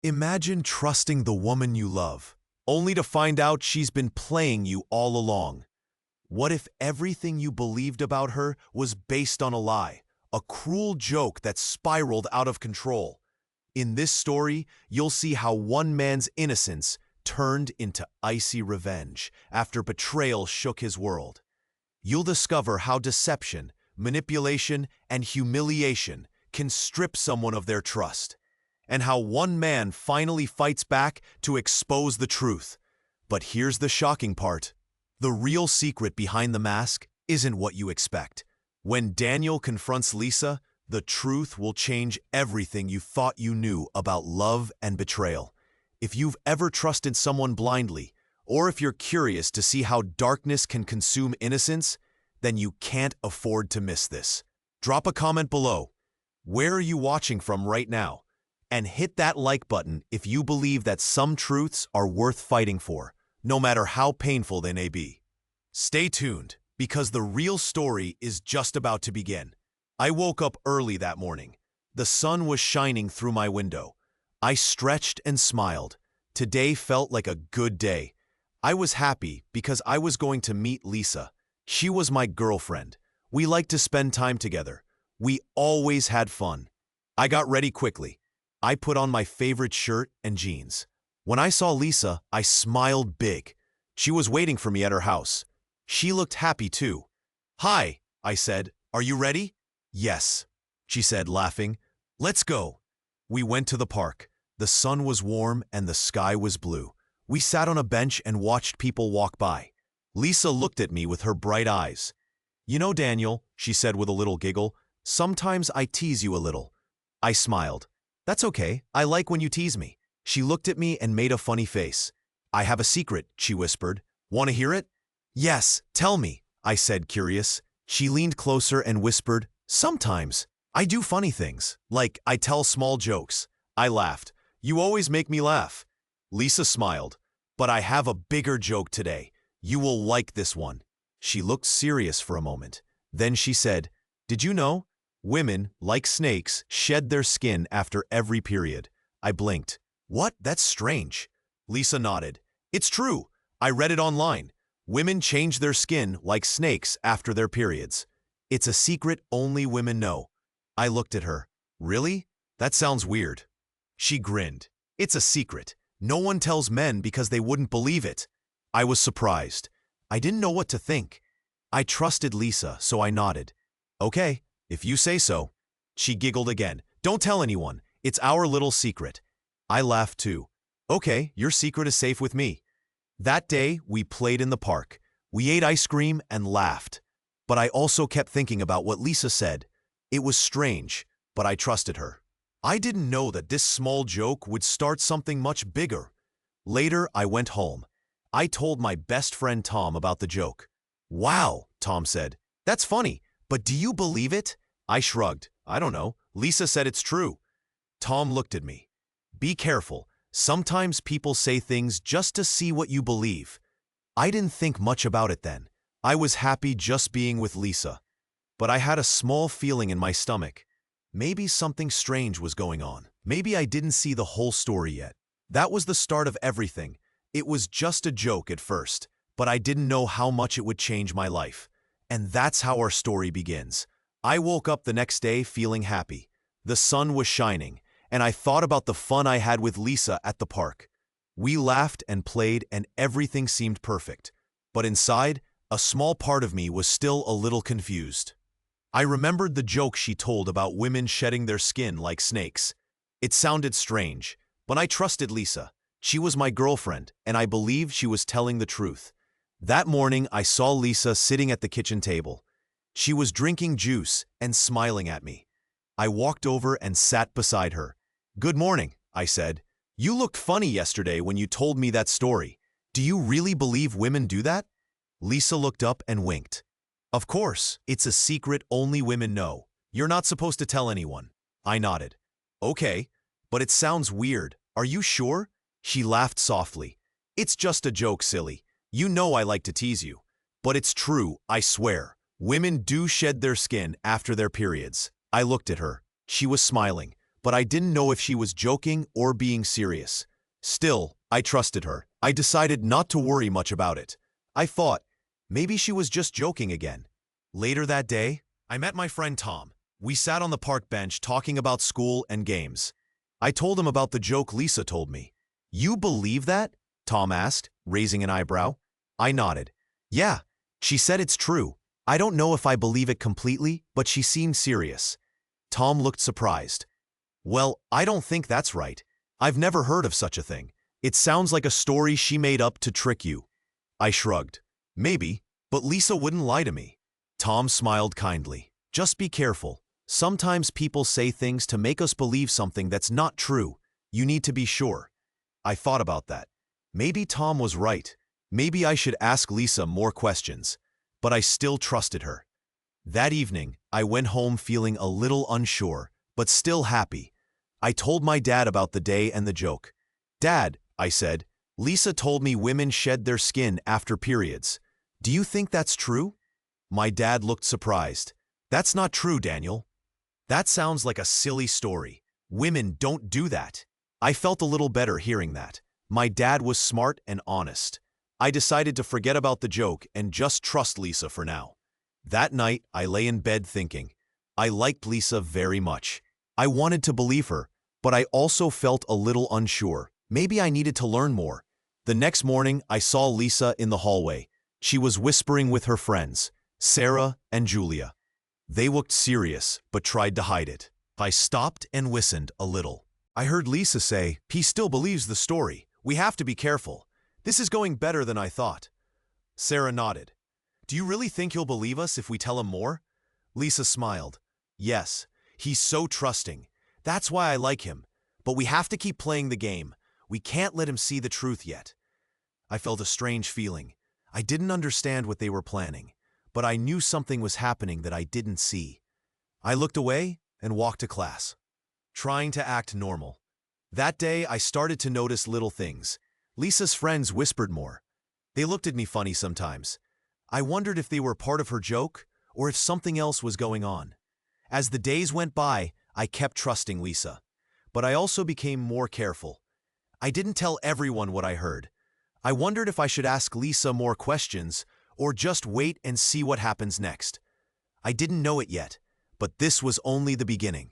Imagine trusting the woman you love, only to find out she's been playing you all along. What if everything you believed about her was based on a lie, a cruel joke that spiraled out of control? In this story, you'll see how one man's innocence turned into icy revenge after betrayal shook his world. You'll discover how deception, manipulation, and humiliation can strip someone of their trust, and how one man finally fights back to expose the truth. But here's the shocking part. The real secret behind the mask isn't what you expect. When Daniel confronts Lisa, the truth will change everything you thought you knew about love and betrayal. If you've ever trusted someone blindly, or if you're curious to see how darkness can consume innocence, then you can't afford to miss this. Drop a comment below. Where are you watching from right now? And hit that like button if you believe that some truths are worth fighting for, no matter how painful they may be. Stay tuned, because the real story is just about to begin. I woke up early that morning. The sun was shining through my window. I stretched and smiled. Today felt like a good day. I was happy because I was going to meet Lisa. She was my girlfriend. We liked to spend time together. We always had fun. I got ready quickly. I put on my favorite shirt and jeans. When I saw Lisa, I smiled big. She was waiting for me at her house. She looked happy too. "Hi," I said. "Are you ready?" "Yes," she said, laughing. "Let's go." We went to the park. The sun was warm and the sky was blue. We sat on a bench and watched people walk by. Lisa looked at me with her bright eyes. "You know, Daniel," she said with a little giggle, "sometimes I tease you a little." I smiled. "That's okay. I like when you tease me." She looked at me and made a funny face. "I have a secret," she whispered. "Want to hear it?" "Yes, tell me," I said, curious. She leaned closer and whispered, "Sometimes I do funny things, like I tell small jokes." I laughed. "You always make me laugh." Lisa smiled. "But I have a bigger joke today. You will like this one." She looked serious for a moment. Then she said, "Did you know? Women, like snakes, shed their skin after every period." I blinked. "What? That's strange." Lisa nodded. "It's true. I read it online. Women change their skin like snakes after their periods. It's a secret only women know." I looked at her. "Really? That sounds weird." She grinned. "It's a secret. No one tells men because they wouldn't believe it." I was surprised. I didn't know what to think. I trusted Lisa, so I nodded. "Okay, if you say so." She giggled again. "Don't tell anyone. It's our little secret." I laughed too. "Okay, your secret is safe with me." That day, we played in the park. We ate ice cream and laughed. But I also kept thinking about what Lisa said. It was strange, but I trusted her. I didn't know that this small joke would start something much bigger. Later, I went home. I told my best friend Tom about the joke. "Wow," Tom said. "That's funny, but do you believe it?" I shrugged. "I don't know. Lisa said it's true." Tom looked at me. "Be careful. Sometimes people say things just to see what you believe." I didn't think much about it then. I was happy just being with Lisa. But I had a small feeling in my stomach. Maybe something strange was going on. Maybe I didn't see the whole story yet. That was the start of everything. It was just a joke at first, but I didn't know how much it would change my life. And that's how our story begins. I woke up the next day feeling happy. The sun was shining, and I thought about the fun I had with Lisa at the park. We laughed and played, and everything seemed perfect. But inside, a small part of me was still a little confused. I remembered the joke she told about women shedding their skin like snakes. It sounded strange, but I trusted Lisa. She was my girlfriend, and I believed she was telling the truth. That morning, I saw Lisa sitting at the kitchen table. She was drinking juice and smiling at me. I walked over and sat beside her. "Good morning," I said. "You looked funny yesterday when you told me that story. Do you really believe women do that?" Lisa looked up and winked. "Of course, it's a secret only women know. You're not supposed to tell anyone." I nodded. "Okay, but it sounds weird. Are you sure?" She laughed softly. "It's just a joke, silly. You know I like to tease you. But it's true, I swear. Women do shed their skin after their periods." I looked at her. She was smiling, but I didn't know if she was joking or being serious. Still, I trusted her. I decided not to worry much about it. I thought, maybe she was just joking again. Later that day, I met my friend Tom. We sat on the park bench talking about school and games. I told him about the joke Lisa told me. "You believe that?" Tom asked, raising an eyebrow. I nodded. "Yeah, she said it's true. I don't know if I believe it completely, but she seemed serious." Tom looked surprised. "Well, I don't think that's right. I've never heard of such a thing. It sounds like a story she made up to trick you." I shrugged. "Maybe, but Lisa wouldn't lie to me." Tom smiled kindly. "Just be careful. Sometimes people say things to make us believe something that's not true. You need to be sure." I thought about that. Maybe Tom was right. Maybe I should ask Lisa more questions. But I still trusted her. That evening, I went home feeling a little unsure, but still happy. I told my dad about the day and the joke. "Dad," I said, "Lisa told me women shed their skin after periods. Do you think that's true?" My dad looked surprised. "That's not true, Daniel. That sounds like a silly story. Women don't do that." I felt a little better hearing that. My dad was smart and honest. I decided to forget about the joke and just trust Lisa for now. That night, I lay in bed thinking. I liked Lisa very much. I wanted to believe her, but I also felt a little unsure. Maybe I needed to learn more. The next morning, I saw Lisa in the hallway. She was whispering with her friends, Sarah and Julia. They looked serious, but tried to hide it. I stopped and listened a little. I heard Lisa say, "He still believes the story. We have to be careful. This is going better than I thought." Sarah nodded. "Do you really think he'll believe us if we tell him more?" Lisa smiled. "Yes, he's so trusting. That's why I like him. But we have to keep playing the game. We can't let him see the truth yet." I felt a strange feeling. I didn't understand what they were planning, but I knew something was happening that I didn't see. I looked away and walked to class, trying to act normal. That day, I started to notice little things. Lisa's friends whispered more. They looked at me funny sometimes. I wondered if they were part of her joke or if something else was going on. As the days went by, I kept trusting Lisa. But I also became more careful. I didn't tell everyone what I heard. I wondered if I should ask Lisa more questions or just wait and see what happens next. I didn't know it yet, but this was only the beginning.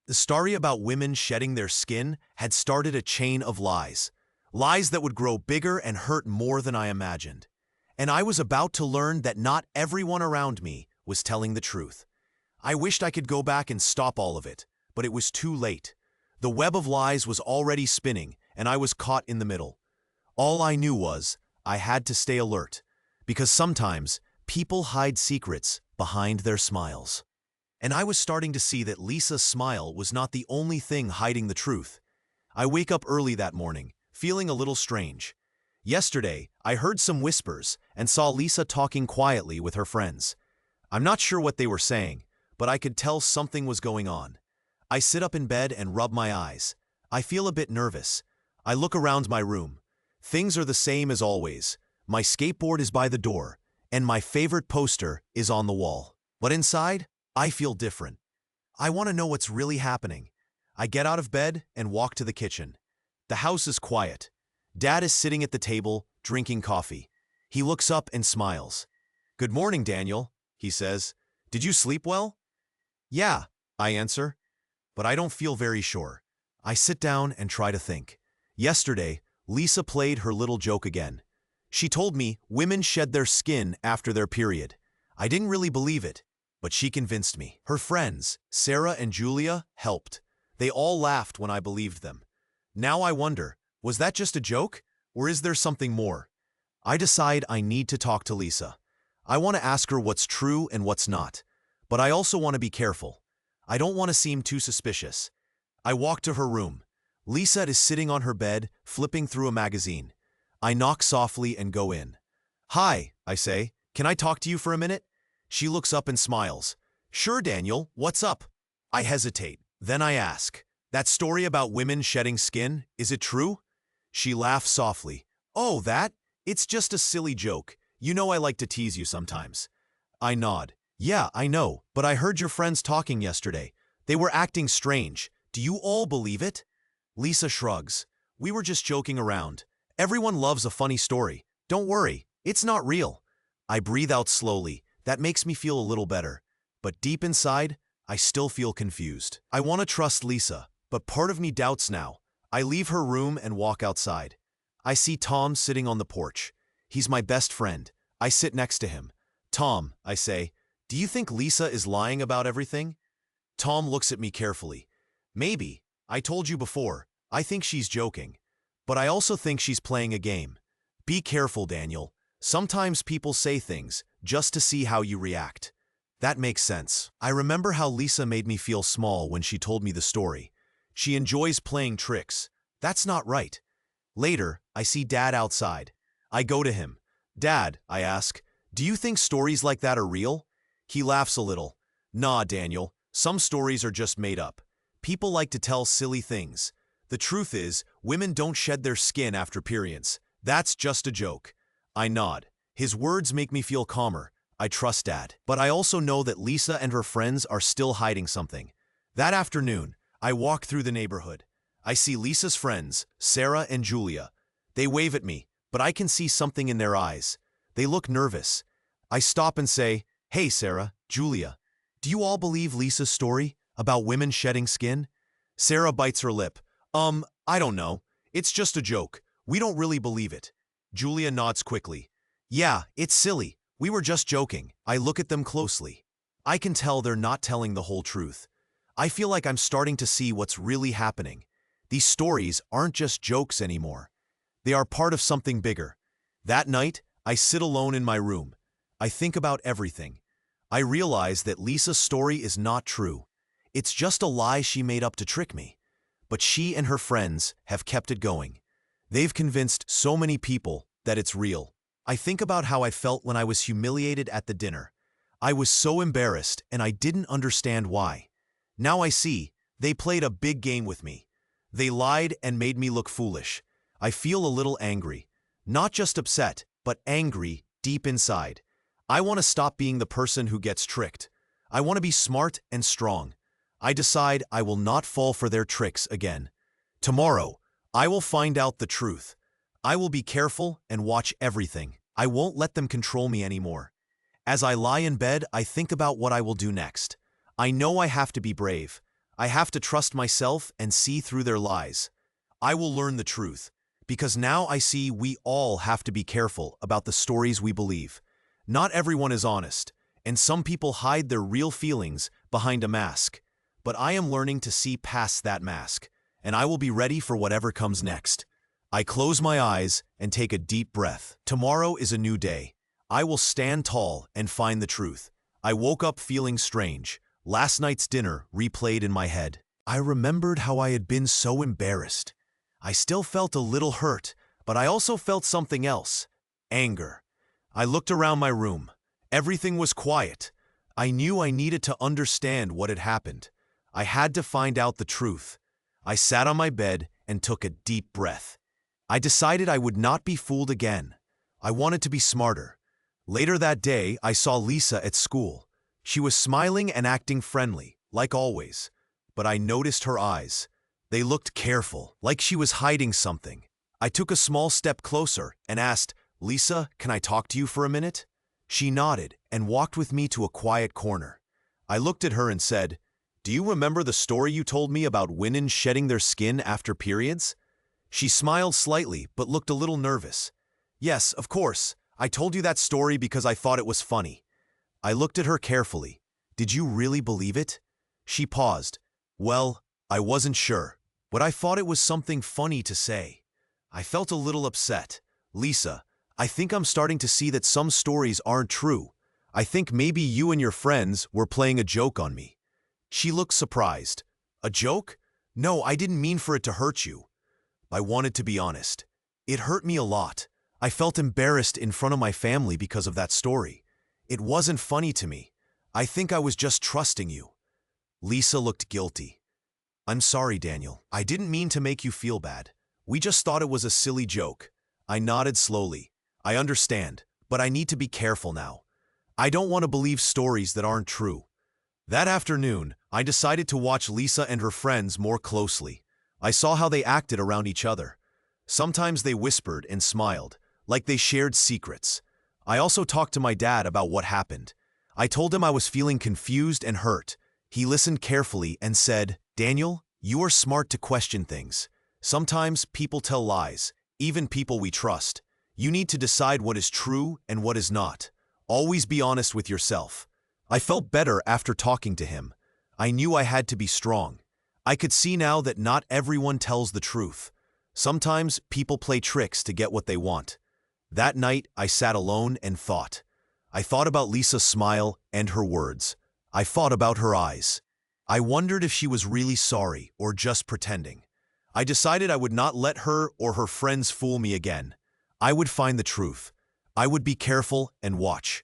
The story about women shedding their skin had started a chain of lies. Lies that would grow bigger and hurt more than I imagined. And I was about to learn that not everyone around me was telling the truth. I wished I could go back and stop all of it, but it was too late. The web of lies was already spinning, and I was caught in the middle. All I knew was I had to stay alert, because sometimes people hide secrets behind their smiles. And I was starting to see that Lisa's smile was not the only thing hiding the truth. I wake up early that morning, feeling a little strange. Yesterday, I heard some whispers and saw Lisa talking quietly with her friends. I'm not sure what they were saying, but I could tell something was going on. I sit up in bed and rub my eyes. I feel a bit nervous. I look around my room. Things are the same as always. My skateboard is by the door, and my favorite poster is on the wall. But inside, I feel different. I want to know what's really happening. I get out of bed and walk to the kitchen. The house is quiet. Dad is sitting at the table, drinking coffee. He looks up and smiles. "Good morning, Daniel," he says. "Did you sleep well?" "Yeah," I answer, but I don't feel very sure. I sit down and try to think. Yesterday, Lisa played her little joke again. She told me women shed their skin after their period. I didn't really believe it, but she convinced me. Her friends, Sarah and Julia, helped. They all laughed when I believed them. Now I wonder, was that just a joke, or is there something more? I decide I need to talk to Lisa. I want to ask her what's true and what's not, but I also want to be careful. I don't want to seem too suspicious. I walk to her room. Lisa is sitting on her bed, flipping through a magazine. I knock softly and go in. "Hi," I say. "Can I talk to you for a minute?" She looks up and smiles. "Sure, Daniel, what's up?" I hesitate. Then I ask, "That story about women shedding skin, is it true?" She laughs softly. "Oh, that? It's just a silly joke. You know I like to tease you sometimes." I nod. "Yeah, I know, but I heard your friends talking yesterday. They were acting strange. Do you all believe it? Lisa shrugs. We were just joking around. Everyone loves a funny story. Don't worry, it's not real. I breathe out slowly. That makes me feel a little better. But deep inside, I still feel confused. I want to trust Lisa, but part of me doubts now. I leave her room and walk outside. I see Tom sitting on the porch. He's my best friend. I sit next to him. Tom, I say, do you think Lisa is lying about everything? Tom looks at me carefully. Maybe. I told you before, I think she's joking. But I also think she's playing a game. Be careful, Daniel. Sometimes people say things just to see how you react. That makes sense. I remember how Lisa made me feel small when she told me the story. She enjoys playing tricks. That's not right. Later, I see Dad outside. I go to him. Dad, I ask, do you think stories like that are real? He laughs a little. Nah, Daniel, some stories are just made up. People like to tell silly things. The truth is, women don't shed their skin after periods. That's just a joke. I nod. His words make me feel calmer. I trust Dad. But I also know that Lisa and her friends are still hiding something. That afternoon, I walk through the neighborhood. I see Lisa's friends, Sarah and Julia. They wave at me, but I can see something in their eyes. They look nervous. I stop and say, hey Sarah, Julia, do you all believe Lisa's story about women shedding skin? Sarah bites her lip. I don't know. It's just a joke. We don't really believe it. Julia nods quickly. Yeah, it's silly. We were just joking. I look at them closely. I can tell they're not telling the whole truth. I feel like I'm starting to see what's really happening. These stories aren't just jokes anymore. They are part of something bigger. That night, I sit alone in my room. I think about everything. I realize that Lisa's story is not true. It's just a lie she made up to trick me. But she and her friends have kept it going. They've convinced so many people that it's real. I think about how I felt when I was humiliated at the dinner. I was so embarrassed and I didn't understand why. Now I see, they played a big game with me. They lied and made me look foolish. I feel a little angry. Not just upset, but angry deep inside. I want to stop being the person who gets tricked. I want to be smart and strong. I decide I will not fall for their tricks again. Tomorrow, I will find out the truth. I will be careful and watch everything. I won't let them control me anymore. As I lie in bed, I think about what I will do next. I know I have to be brave. I have to trust myself and see through their lies. I will learn the truth, because now I see we all have to be careful about the stories we believe. Not everyone is honest, and some people hide their real feelings behind a mask. But I am learning to see past that mask, and I will be ready for whatever comes next. I close my eyes and take a deep breath. Tomorrow is a new day. I will stand tall and find the truth. I woke up feeling strange. Last night's dinner replayed in my head. I remembered how I had been so embarrassed. I still felt a little hurt, but I also felt something else. Anger. I looked around my room. Everything was quiet. I knew I needed to understand what had happened. I had to find out the truth. I sat on my bed and took a deep breath. I decided I would not be fooled again. I wanted to be smarter. Later that day, I saw Lisa at school. She was smiling and acting friendly, like always. But I noticed her eyes. They looked careful, like she was hiding something. I took a small step closer and asked, Lisa, can I talk to you for a minute? She nodded and walked with me to a quiet corner. I looked at her and said, do you remember the story you told me about women shedding their skin after periods? She smiled slightly but looked a little nervous. Yes, of course. I told you that story because I thought it was funny. I looked at her carefully. Did you really believe it? She paused. Well, I wasn't sure, but I thought it was something funny to say. I felt a little upset. Lisa, I think I'm starting to see that some stories aren't true. I think maybe you and your friends were playing a joke on me. She looked surprised. A joke? No, I didn't mean for it to hurt you. I wanted to be honest. It hurt me a lot. I felt embarrassed in front of my family because of that story. It wasn't funny to me. I think I was just trusting you. Lisa looked guilty. I'm sorry, Daniel. I didn't mean to make you feel bad. We just thought it was a silly joke. I nodded slowly. I understand, but I need to be careful now. I don't want to believe stories that aren't true. That afternoon, I decided to watch Lisa and her friends more closely. I saw how they acted around each other. Sometimes they whispered and smiled, like they shared secrets. I also talked to my dad about what happened. I told him I was feeling confused and hurt. He listened carefully and said, "Daniel, you are smart to question things. Sometimes people tell lies, even people we trust. You need to decide what is true and what is not. Always be honest with yourself." I felt better after talking to him. I knew I had to be strong. I could see now that not everyone tells the truth. Sometimes people play tricks to get what they want. That night, I sat alone and thought. I thought about Lisa's smile and her words. I thought about her eyes. I wondered if she was really sorry or just pretending. I decided I would not let her or her friends fool me again. I would find the truth. I would be careful and watch.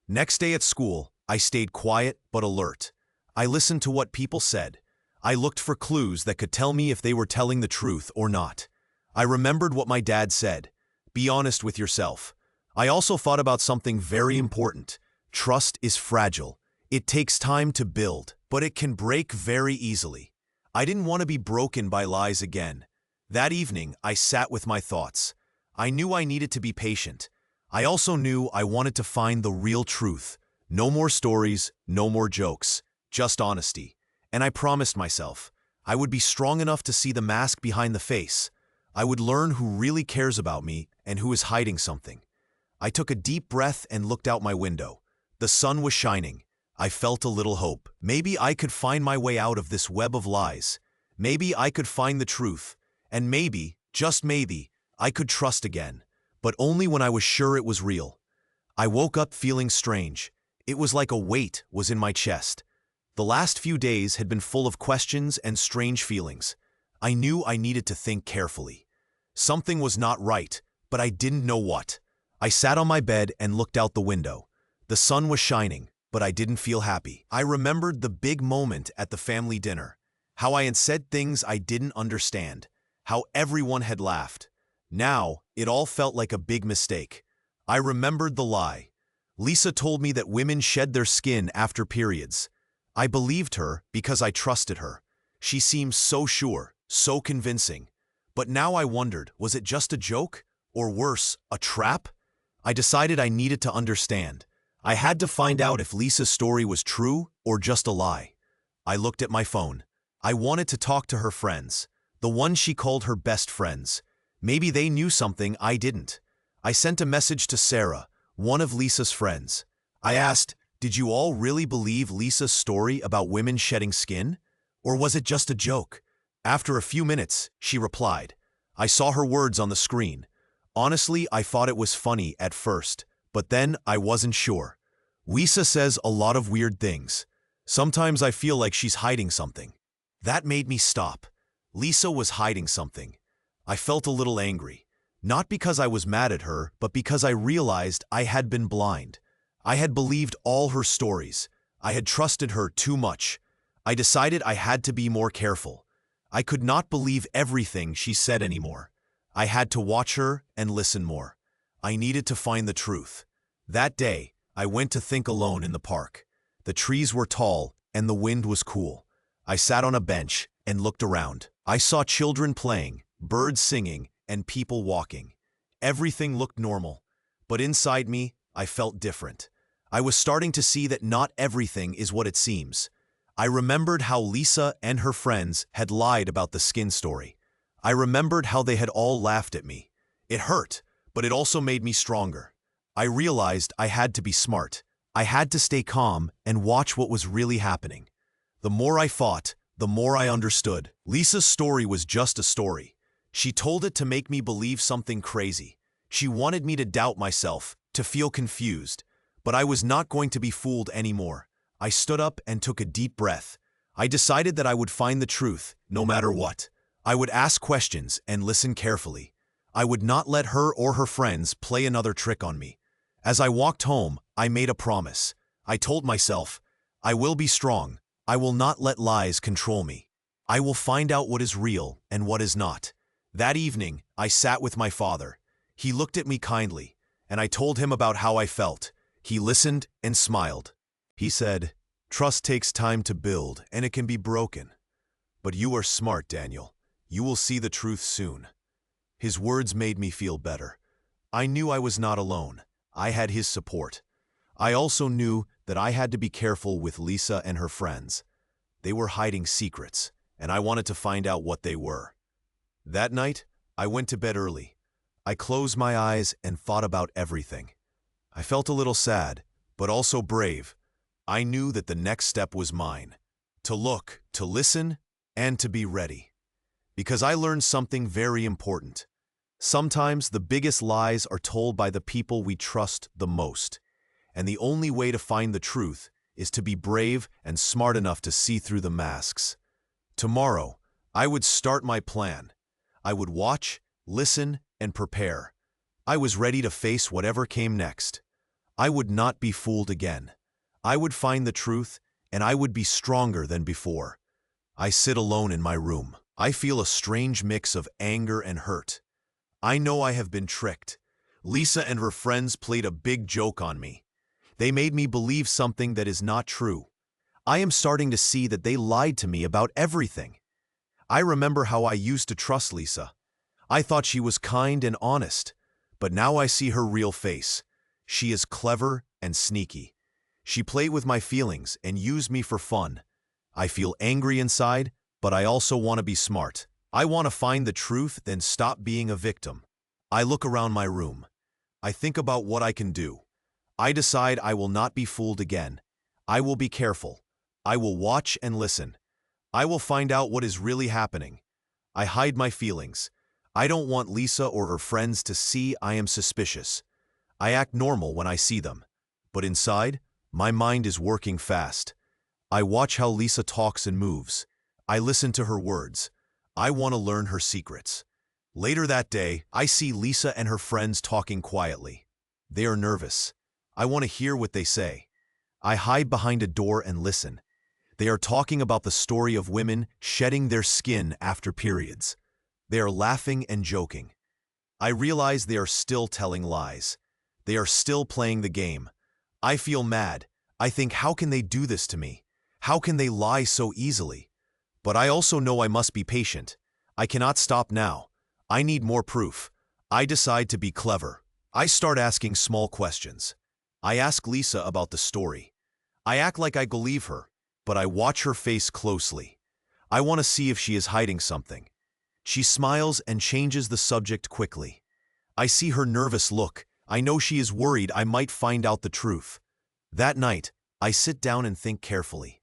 Next day at school, I stayed quiet but alert. I listened to what people said. I looked for clues that could tell me if they were telling the truth or not. I remembered what my dad said. Be honest with yourself. I also thought about something very important. Trust is fragile. It takes time to build, but it can break very easily. I didn't want to be broken by lies again. That evening, I sat with my thoughts. I knew I needed to be patient. I also knew I wanted to find the real truth. No more stories, no more jokes, just honesty. And I promised myself, I would be strong enough to see the mask behind the face. I would learn who really cares about me and who is hiding something. I took a deep breath and looked out my window. The sun was shining. I felt a little hope. Maybe I could find my way out of this web of lies. Maybe I could find the truth. And maybe, just maybe, I could trust again. But only when I was sure it was real. I woke up feeling strange. It was like a weight was in my chest. The last few days had been full of questions and strange feelings. I knew I needed to think carefully. Something was not right, but I didn't know what. I sat on my bed and looked out the window. The sun was shining, but I didn't feel happy. I remembered the big moment at the family dinner. How I had said things I didn't understand. How everyone had laughed. Now, it all felt like a big mistake. I remembered the lie. Lisa told me that women shed their skin after periods. I believed her because I trusted her. She seemed so sure, so convincing. But now I wondered, was it just a joke? Or worse, a trap? I decided I needed to understand. I had to find out if Lisa's story was true or just a lie. I looked at my phone. I wanted to talk to her friends, the ones she called her best friends. Maybe they knew something I didn't. I sent a message to Sarah, one of Lisa's friends. I asked, did you all really believe Lisa's story about women shedding skin? Or was it just a joke? After a few minutes, she replied. I saw her words on the screen. Honestly, I thought it was funny at first, but then I wasn't sure. Lisa says a lot of weird things. Sometimes I feel like she's hiding something. That made me stop. Lisa was hiding something. I felt a little angry. Not because I was mad at her, but because I realized I had been blind. I had believed all her stories. I had trusted her too much. I decided I had to be more careful. I could not believe everything she said anymore. I had to watch her and listen more. I needed to find the truth. That day, I went to think alone in the park. The trees were tall and the wind was cool. I sat on a bench and looked around. I saw children playing, birds singing, and people walking. Everything looked normal, but inside me, I felt different. I was starting to see that not everything is what it seems. I remembered how Lisa and her friends had lied about the skin story. I remembered how they had all laughed at me. It hurt, but it also made me stronger. I realized I had to be smart. I had to stay calm and watch what was really happening. The more I fought, the more I understood. Lisa's story was just a story. She told it to make me believe something crazy. She wanted me to doubt myself, to feel confused. But I was not going to be fooled anymore. I stood up and took a deep breath. I decided that I would find the truth, no matter what. I would ask questions and listen carefully. I would not let her or her friends play another trick on me. As I walked home, I made a promise. I told myself, I will be strong. I will not let lies control me. I will find out what is real and what is not. That evening, I sat with my father. He looked at me kindly, and I told him about how I felt. He listened and smiled. He said, Trust takes time to build, and it can be broken. But you are smart, Daniel. You will see the truth soon. His words made me feel better. I knew I was not alone. I had his support. I also knew that I had to be careful with Lisa and her friends. They were hiding secrets, and I wanted to find out what they were. That night, I went to bed early. I closed my eyes and thought about everything. I felt a little sad, but also brave. I knew that the next step was mine. To look, to listen, and to be ready. Because I learned something very important. Sometimes the biggest lies are told by the people we trust the most. And the only way to find the truth is to be brave and smart enough to see through the masks. Tomorrow, I would start my plan. I would watch, listen, and prepare. I was ready to face whatever came next. I would not be fooled again. I would find the truth, and I would be stronger than before. I sit alone in my room. I feel a strange mix of anger and hurt. I know I have been tricked. Lisa and her friends played a big joke on me. They made me believe something that is not true. I am starting to see that they lied to me about everything. I remember how I used to trust Lisa. I thought she was kind and honest, but now I see her real face. She is clever and sneaky. She played with my feelings and used me for fun. I feel angry inside, but I also want to be smart. I want to find the truth, then stop being a victim. I look around my room. I think about what I can do. I decide I will not be fooled again. I will be careful. I will watch and listen. I will find out what is really happening. I hide my feelings. I don't want Lisa or her friends to see I am suspicious. I act normal when I see them. But inside, my mind is working fast. I watch how Lisa talks and moves. I listen to her words. I want to learn her secrets. Later that day, I see Lisa and her friends talking quietly. They are nervous. I want to hear what they say. I hide behind a door and listen. They are talking about the story of women shedding their skin after periods. They are laughing and joking. I realize they are still telling lies. They are still playing the game. I feel mad. I think, how can they do this to me? How can they lie so easily? But I also know I must be patient. I cannot stop now. I need more proof. I decide to be clever. I start asking small questions. I ask Lisa about the story. I act like I believe her, but I watch her face closely. I want to see if she is hiding something. She smiles and changes the subject quickly. I see her nervous look. I know she is worried I might find out the truth. That night, I sit down and think carefully.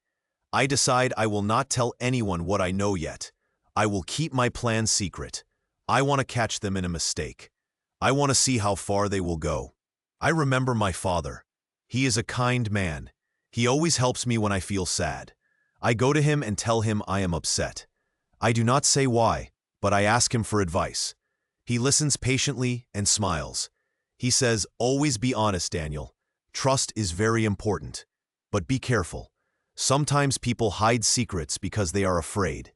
I decide I will not tell anyone what I know yet. I will keep my plan secret. I want to catch them in a mistake. I want to see how far they will go. I remember my father. He is a kind man. He always helps me when I feel sad. I go to him and tell him I am upset. I do not say why, but I ask him for advice. He listens patiently and smiles. He says, "Always be honest, Daniel. Trust is very important. But be careful. Sometimes people hide secrets because they are afraid.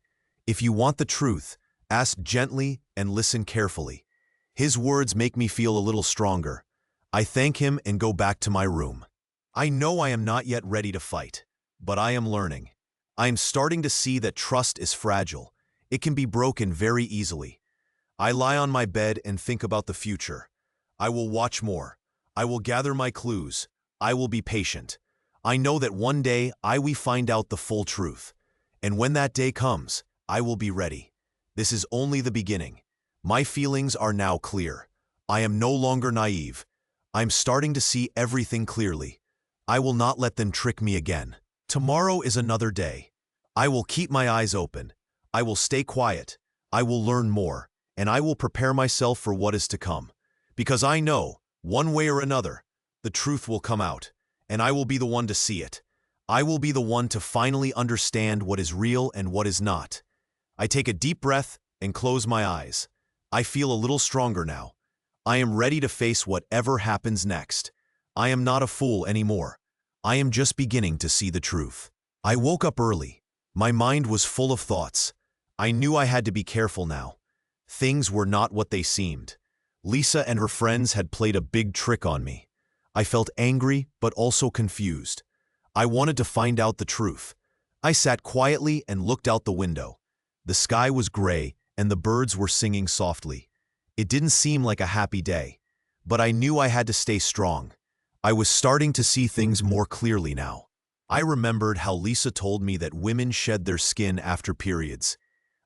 If you want the truth, ask gently and listen carefully." His words make me feel a little stronger. I thank him and go back to my room. I know I am not yet ready to fight, but I am learning. I am starting to see that trust is fragile. It can be broken very easily. I lie on my bed and think about the future. I will watch more. I will gather my clues. I will be patient. I know that one day I will find out the full truth. And when that day comes, I will be ready. This is only the beginning. My feelings are now clear. I am no longer naive. I'm starting to see everything clearly. I will not let them trick me again. Tomorrow is another day. I will keep my eyes open. I will stay quiet. I will learn more, and I will prepare myself for what is to come. Because I know, one way or another, the truth will come out, and I will be the one to see it. I will be the one to finally understand what is real and what is not. I take a deep breath and close my eyes. I feel a little stronger now. I am ready to face whatever happens next. I am not a fool anymore. I am just beginning to see the truth. I woke up early. My mind was full of thoughts. I knew I had to be careful now. Things were not what they seemed. Lisa and her friends had played a big trick on me. I felt angry, but also confused. I wanted to find out the truth. I sat quietly and looked out the window. The sky was gray, and the birds were singing softly. It didn't seem like a happy day, but I knew I had to stay strong. I was starting to see things more clearly now. I remembered how Lisa told me that women shed their skin after periods.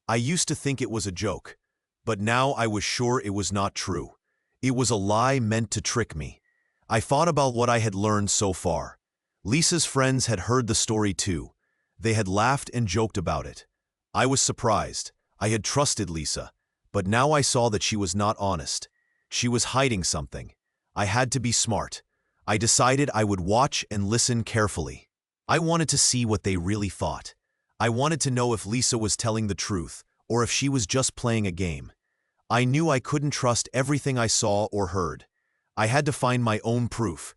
I used to think it was a joke, but now I was sure it was not true. It was a lie meant to trick me. I thought about what I had learned so far. Lisa's friends had heard the story too. They had laughed and joked about it. I was surprised. I had trusted Lisa, but now I saw that she was not honest. She was hiding something. I had to be smart. I decided I would watch and listen carefully. I wanted to see what they really thought. I wanted to know if Lisa was telling the truth or if she was just playing a game. I knew I couldn't trust everything I saw or heard. I had to find my own proof.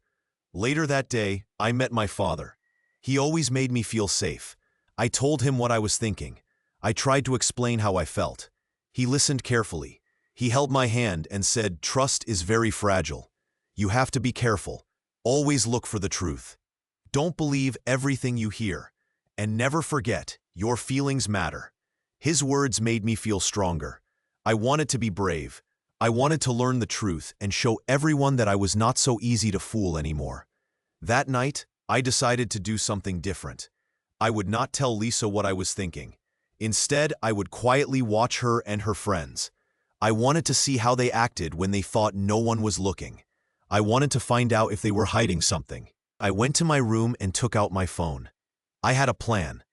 Later that day, I met my father. He always made me feel safe. I told him what I was thinking. I tried to explain how I felt. He listened carefully. He held my hand and said, "Trust is very fragile. You have to be careful. Always look for the truth. Don't believe everything you hear. And never forget, your feelings matter." His words made me feel stronger. I wanted to be brave. I wanted to learn the truth and show everyone that I was not so easy to fool anymore. That night, I decided to do something different. I would not tell Lisa what I was thinking. Instead, I would quietly watch her and her friends. I wanted to see how they acted when they thought no one was looking. I wanted to find out if they were hiding something. I went to my room and took out my phone. I had a plan.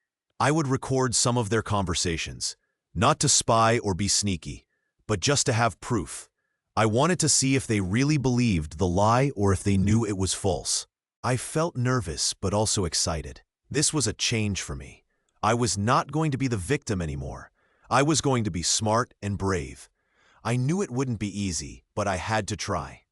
I would record some of their conversations, not to spy or be sneaky, but just to have proof. I wanted to see if they really believed the lie or if they knew it was false. I felt nervous but also excited. This was a change for me. I was not going to be the victim anymore. I was going to be smart and brave. I knew it wouldn't be easy, but I had to try.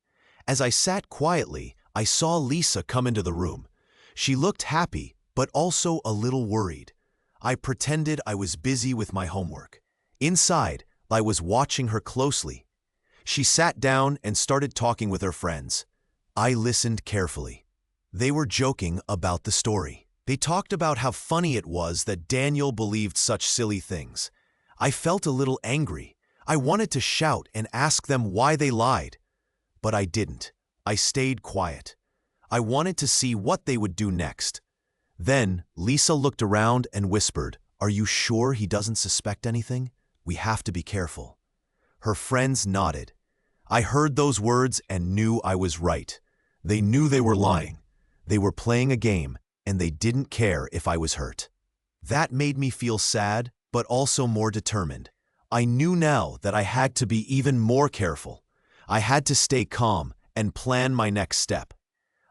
As I sat quietly, I saw Lisa come into the room. She looked happy, but also a little worried. I pretended I was busy with my homework. Inside, I was watching her closely. She sat down and started talking with her friends. I listened carefully. They were joking about the story. They talked about how funny it was that Daniel believed such silly things. I felt a little angry. I wanted to shout and ask them why they lied. But I didn't. I stayed quiet. I wanted to see what they would do next. Then Lisa looked around and whispered, "Are you sure he doesn't suspect anything? We have to be careful." Her friends nodded. I heard those words and knew I was right. They knew they were lying. They were playing a game, and they didn't care if I was hurt. That made me feel sad, but also more determined. I knew now that I had to be even more careful. I had to stay calm and plan my next step.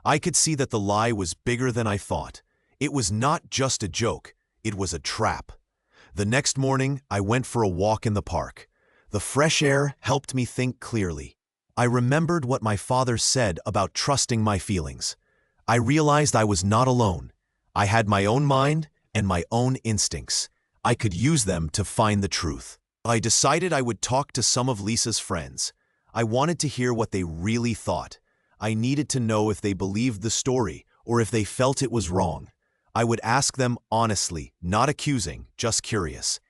I could see that the lie was bigger than I thought. It was not just a joke, it was a trap. The next morning, I went for a walk in the park. The fresh air helped me think clearly. I remembered what my father said about trusting my feelings. I realized I was not alone. I had my own mind and my own instincts. I could use them to find the truth. I decided I would talk to some of Lisa's friends. I wanted to hear what they really thought. I needed to know if they believed the story or if they felt it was wrong. I would ask them honestly, not accusing, just curious.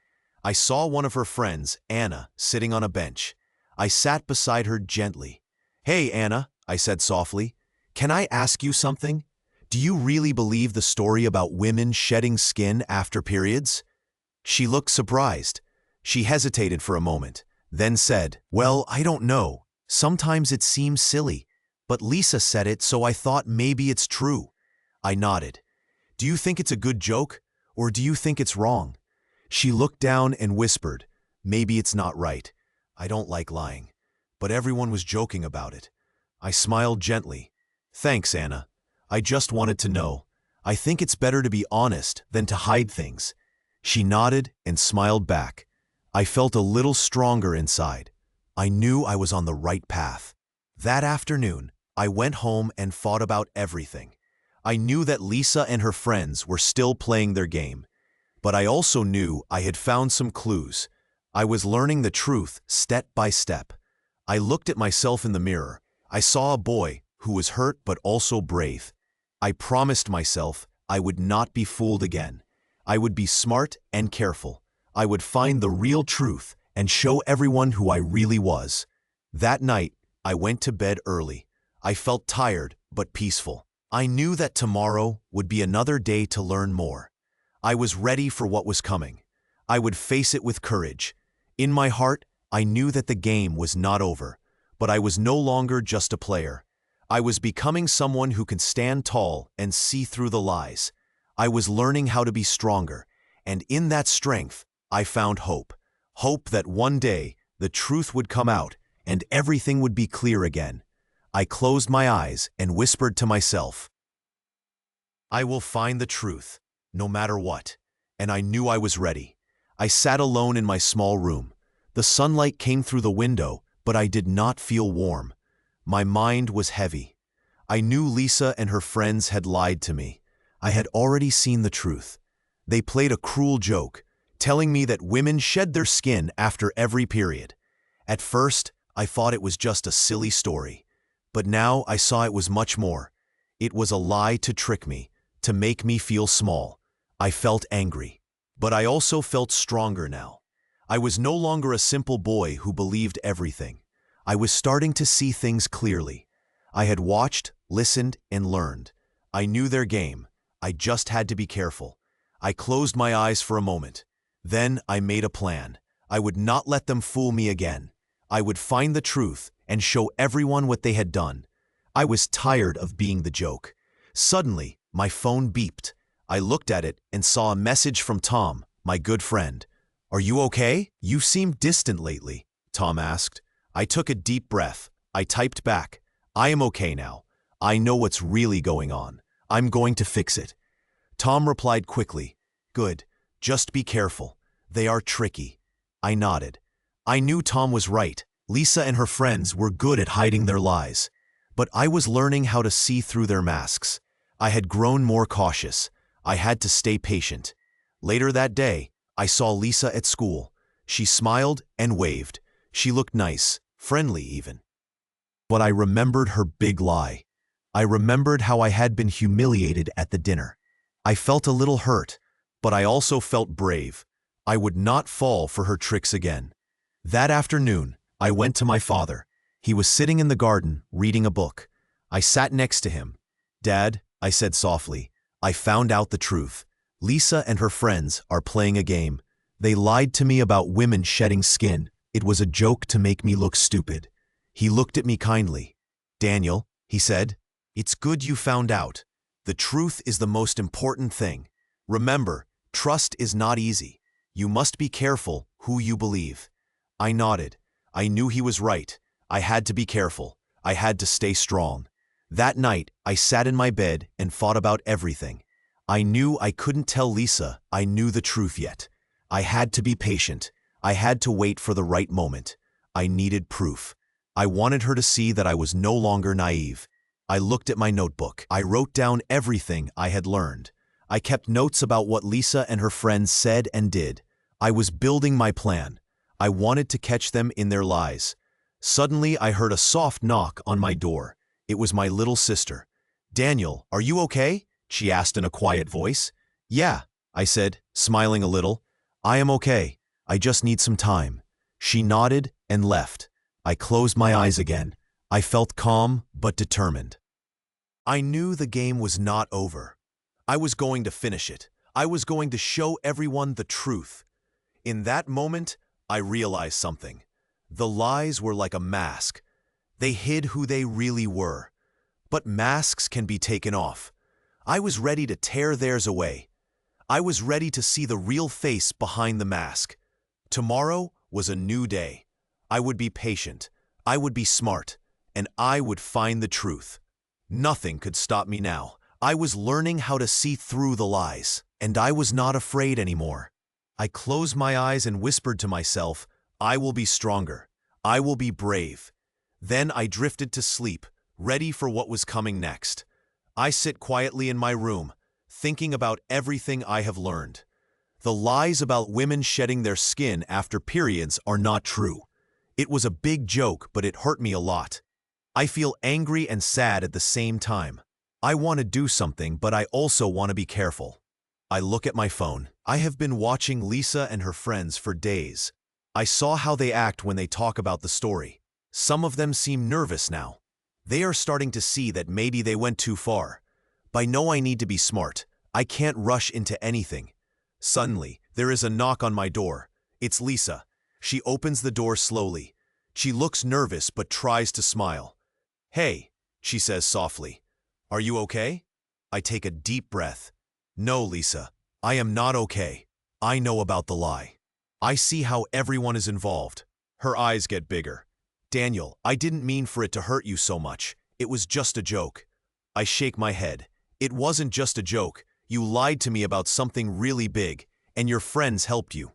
I saw one of her friends, Anna, sitting on a bench. I sat beside her gently. "Hey, Anna," I said softly, "can I ask you something? Do you really believe the story about women shedding skin after periods?" She looked surprised. She hesitated for a moment, then said, "Well, I don't know. Sometimes it seems silly, but Lisa said it, so I thought maybe it's true." I nodded. "Do you think it's a good joke, or do you think it's wrong?" She looked down and whispered, "Maybe it's not right. I don't like lying." But everyone was joking about it. I smiled gently. "Thanks, Anna. I just wanted to know. I think it's better to be honest than to hide things." She nodded and smiled back. I felt a little stronger inside. I knew I was on the right path. That afternoon, I went home and thought about everything. I knew that Lisa and her friends were still playing their game. But I also knew I had found some clues. I was learning the truth step by step. I looked at myself in the mirror. I saw a boy who was hurt but also brave. I promised myself I would not be fooled again. I would be smart and careful. I would find the real truth and show everyone who I really was. That night, I went to bed early. I felt tired but peaceful. I knew that tomorrow would be another day to learn more. I was ready for what was coming. I would face it with courage. In my heart, I knew that the game was not over, but I was no longer just a player. I was becoming someone who can stand tall and see through the lies. I was learning how to be stronger, and in that strength, I found hope. Hope that one day the truth would come out and everything would be clear again. I closed my eyes and whispered to myself, I will find the truth, no matter what. And I knew I was ready. I sat alone in my small room. The sunlight came through the window, but I did not feel warm. My mind was heavy. I knew Lisa and her friends had lied to me. I had already seen the truth. They played a cruel joke, telling me that women shed their skin after every period. At first, I thought it was just a silly story. But now I saw it was much more. It was a lie to trick me, to make me feel small. I felt angry, but I also felt stronger now. I was no longer a simple boy who believed everything. I was starting to see things clearly. I had watched, listened, and learned. I knew their game. I just had to be careful. I closed my eyes for a moment. Then I made a plan. I would not let them fool me again. I would find the truth and show everyone what they had done. I was tired of being the joke. Suddenly, my phone beeped. I looked at it and saw a message from Tom, my good friend. Are you okay? You seem distant lately, Tom asked. I took a deep breath. I typed back, I am okay now. I know what's really going on. I'm going to fix it. Tom replied quickly, Good, just be careful. They are tricky. I nodded. I knew Tom was right. Lisa and her friends were good at hiding their lies. But I was learning how to see through their masks. I had grown more cautious. I had to stay patient. Later that day, I saw Lisa at school. She smiled and waved. She looked nice, friendly even. But I remembered her big lie. I remembered how I had been humiliated at the dinner. I felt a little hurt, but I also felt brave. I would not fall for her tricks again. That afternoon, I went to my father. He was sitting in the garden, reading a book. I sat next to him. Dad, I said softly, I found out the truth. Lisa and her friends are playing a game. They lied to me about women shedding skin. It was a joke to make me look stupid. He looked at me kindly. Daniel, he said, it's good you found out. The truth is the most important thing. Remember, trust is not easy. You must be careful who you believe. I nodded. I knew he was right. I had to be careful. I had to stay strong. That night, I sat in my bed and thought about everything. I knew I couldn't tell Lisa I knew the truth yet. I had to be patient. I had to wait for the right moment. I needed proof. I wanted her to see that I was no longer naive. I looked at my notebook. I wrote down everything I had learned. I kept notes about what Lisa and her friends said and did. I was building my plan. I wanted to catch them in their lies. Suddenly, I heard a soft knock on my door. It was my little sister. Daniel, are you okay? She asked in a quiet voice. Yeah, I said, smiling a little. I am okay. I just need some time. She nodded and left. I closed my eyes again. I felt calm but determined. I knew the game was not over. I was going to finish it. I was going to show everyone the truth. In that moment, I realized something. The lies were like a mask. They hid who they really were. But masks can be taken off. I was ready to tear theirs away. I was ready to see the real face behind the mask. Tomorrow was a new day. I would be patient. I would be smart. And I would find the truth. Nothing could stop me now. I was learning how to see through the lies. And I was not afraid anymore. I closed my eyes and whispered to myself, I will be stronger. I will be brave. Then I drifted to sleep, ready for what was coming next. I sit quietly in my room, thinking about everything I have learned. The lies about women shedding their skin after periods are not true. It was a big joke, but it hurt me a lot. I feel angry and sad at the same time. I want to do something, but I also want to be careful. I look at my phone. I have been watching Lisa and her friends for days. I saw how they act when they talk about the story. Some of them seem nervous now. They are starting to see that maybe they went too far. But I know I need to be smart. I can't rush into anything. Suddenly, there is a knock on my door. It's Lisa. She opens the door slowly. She looks nervous but tries to smile. "Hey," she says softly. "Are you okay?" I take a deep breath. "No, Lisa. I am not okay. I know about the lie. I see how everyone is involved." Her eyes get bigger. "Daniel, I didn't mean for it to hurt you so much. It was just a joke." I shake my head. "It wasn't just a joke. You lied to me about something really big, and your friends helped you.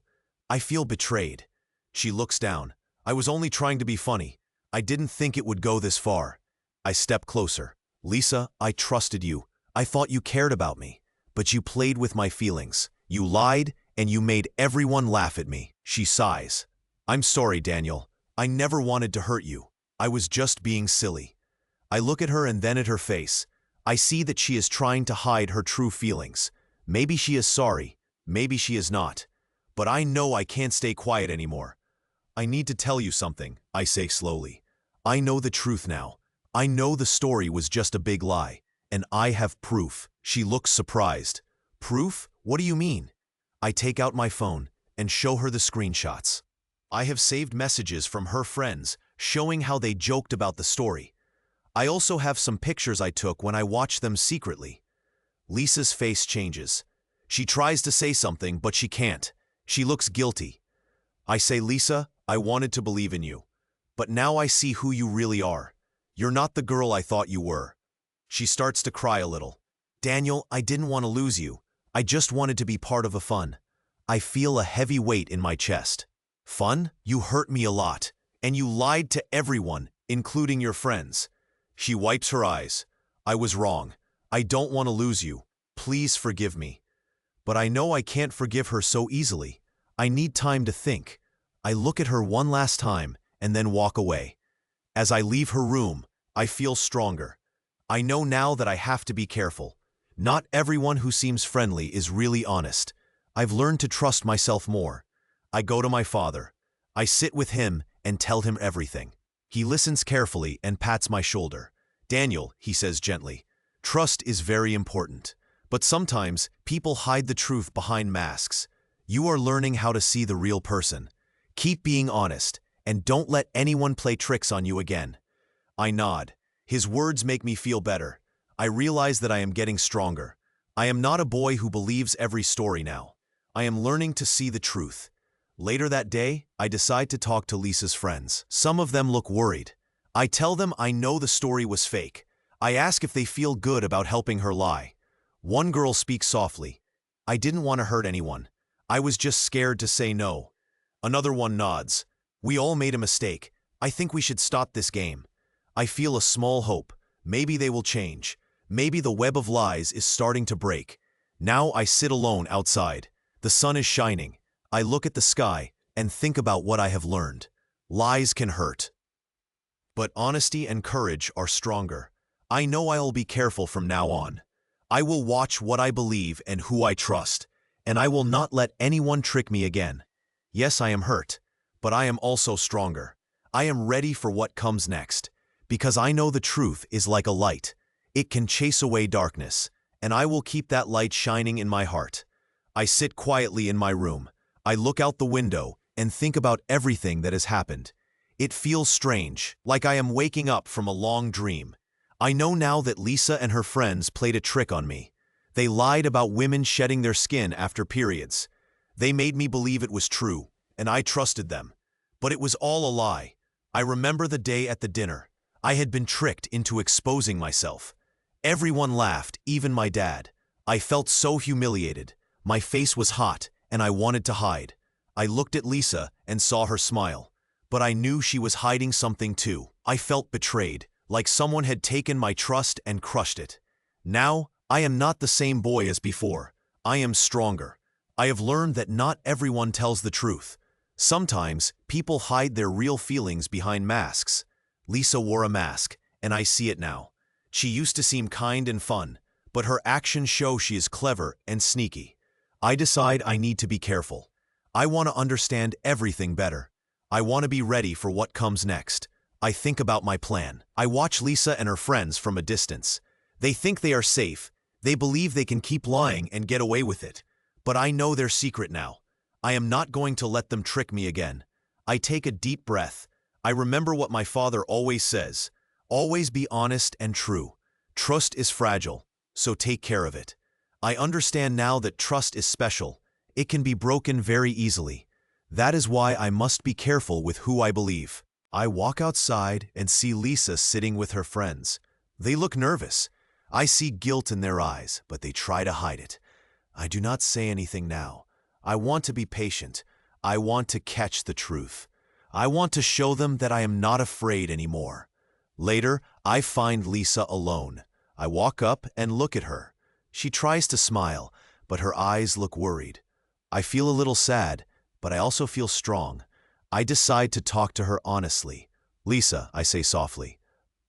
I feel betrayed." She looks down. "I was only trying to be funny. I didn't think it would go this far." I step closer. "Lisa, I trusted you. I thought you cared about me. But you played with my feelings. You lied, and you made everyone laugh at me." She sighs. "I'm sorry, Daniel. I never wanted to hurt you. I was just being silly." I look at her and then at her face. I see that she is trying to hide her true feelings. Maybe she is sorry. Maybe she is not. But I know I can't stay quiet anymore. "I need to tell you something," I say slowly. "I know the truth now. I know the story was just a big lie. And I have proof." She looks surprised. "Proof? What do you mean?" I take out my phone and show her the screenshots. I have saved messages from her friends showing how they joked about the story. I also have some pictures I took when I watched them secretly. Lisa's face changes. She tries to say something, but she can't. She looks guilty. I say, "Lisa, I wanted to believe in you. But now I see who you really are. You're not the girl I thought you were." She starts to cry a little. "Daniel, I didn't want to lose you. I just wanted to be part of the fun." I feel a heavy weight in my chest. "Fun? You hurt me a lot. And you lied to everyone, including your friends." She wipes her eyes. "I was wrong. I don't want to lose you. Please forgive me." But I know I can't forgive her so easily. I need time to think. I look at her one last time and then walk away. As I leave her room, I feel stronger. I know now that I have to be careful. Not everyone who seems friendly is really honest. I've learned to trust myself more. I go to my father. I sit with him and tell him everything. He listens carefully and pats my shoulder. "Daniel," he says gently, "trust is very important. But sometimes people hide the truth behind masks. You are learning how to see the real person. Keep being honest, and don't let anyone play tricks on you again." I nod. His words make me feel better. I realize that I am getting stronger. I am not a boy who believes every story now. I am learning to see the truth. Later that day, I decide to talk to Lisa's friends. Some of them look worried. I tell them I know the story was fake. I ask if they feel good about helping her lie. One girl speaks softly. "I didn't want to hurt anyone. I was just scared to say no." Another one nods. "We all made a mistake. I think we should stop this game." I feel a small hope. Maybe they will change. Maybe the web of lies is starting to break. Now I sit alone outside. The sun is shining. I look at the sky and think about what I have learned. Lies can hurt. But honesty and courage are stronger. I know I'll be careful from now on. I will watch what I believe and who I trust, and I will not let anyone trick me again. Yes, I am hurt, but I am also stronger. I am ready for what comes next, because I know the truth is like a light. It can chase away darkness, and I will keep that light shining in my heart. I sit quietly in my room. I look out the window and think about everything that has happened. It feels strange, like I am waking up from a long dream. I know now that Lisa and her friends played a trick on me. They lied about women shedding their skin after periods. They made me believe it was true, and I trusted them. But it was all a lie. I remember the day at the dinner. I had been tricked into exposing myself. Everyone laughed, even my dad. I felt so humiliated. My face was hot, and I wanted to hide. I looked at Lisa and saw her smile. But I knew she was hiding something too. I felt betrayed, like someone had taken my trust and crushed it. Now, I am not the same boy as before. I am stronger. I have learned that not everyone tells the truth. Sometimes, people hide their real feelings behind masks. Lisa wore a mask, and I see it now. She used to seem kind and fun, but her actions show she is clever and sneaky. I decide I need to be careful. I want to understand everything better. I want to be ready for what comes next. I think about my plan. I watch Lisa and her friends from a distance. They think they are safe. They believe they can keep lying and get away with it. But I know their secret now. I am not going to let them trick me again. I take a deep breath. I remember what my father always says. Always be honest and true. Trust is fragile, so take care of it. I understand now that trust is special. It can be broken very easily. That is why I must be careful with who I believe. I walk outside and see Lisa sitting with her friends. They look nervous. I see guilt in their eyes, but they try to hide it. I do not say anything now. I want to be patient. I want to catch the truth. I want to show them that I am not afraid anymore. Later, I find Lisa alone. I walk up and look at her. She tries to smile, but her eyes look worried. I feel a little sad, but I also feel strong. I decide to talk to her honestly. Lisa, I say softly,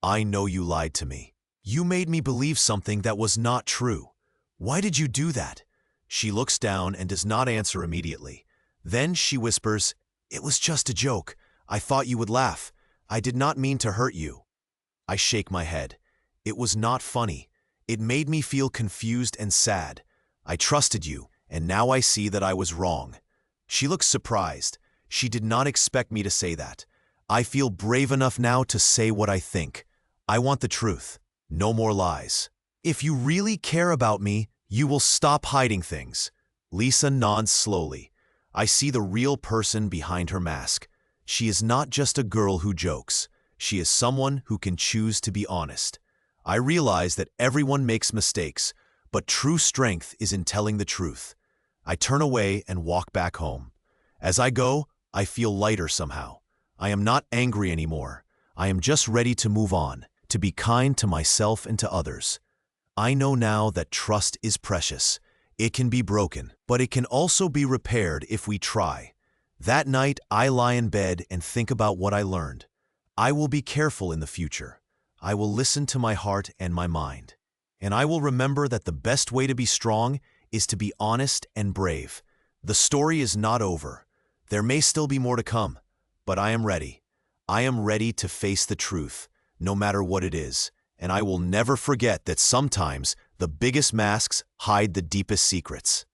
I know you lied to me. You made me believe something that was not true. Why did you do that? She looks down and does not answer immediately. Then she whispers, It was just a joke. I thought you would laugh. I did not mean to hurt you. I shake my head. It was not funny. It made me feel confused and sad. I trusted you, and now I see that I was wrong. She looks surprised. She did not expect me to say that. I feel brave enough now to say what I think. I want the truth. No more lies. If you really care about me, you will stop hiding things. Lisa nods slowly. I see the real person behind her mask. She is not just a girl who jokes. She is someone who can choose to be honest. I realize that everyone makes mistakes, but true strength is in telling the truth. I turn away and walk back home. As I go, I feel lighter somehow. I am not angry anymore. I am just ready to move on, to be kind to myself and to others. I know now that trust is precious. It can be broken, but it can also be repaired if we try. That night, I lie in bed and think about what I learned. I will be careful in the future. I will listen to my heart and my mind. And I will remember that the best way to be strong is to be honest and brave. The story is not over. There may still be more to come, but I am ready. I am ready to face the truth, no matter what it is. And I will never forget that sometimes the biggest masks hide the deepest secrets.